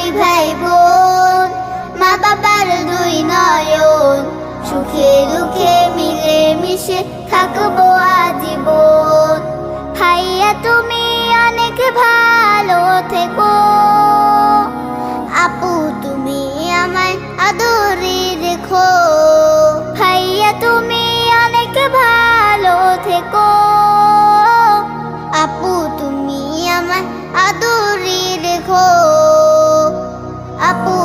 দুই ভাই বোন, মা বাবার দুই নয়ন, সুখে দুঃখে মিলে মিশে থাকবো আজীবন। ভাইয়া তুমি অনেক ভালো থেকো, আপু তুমি আমায় আদরে রেখো। ভাইয়া তুমি অনেক ভালো থেকো, আপু তুমি আমায় আদরে রেখো। আপু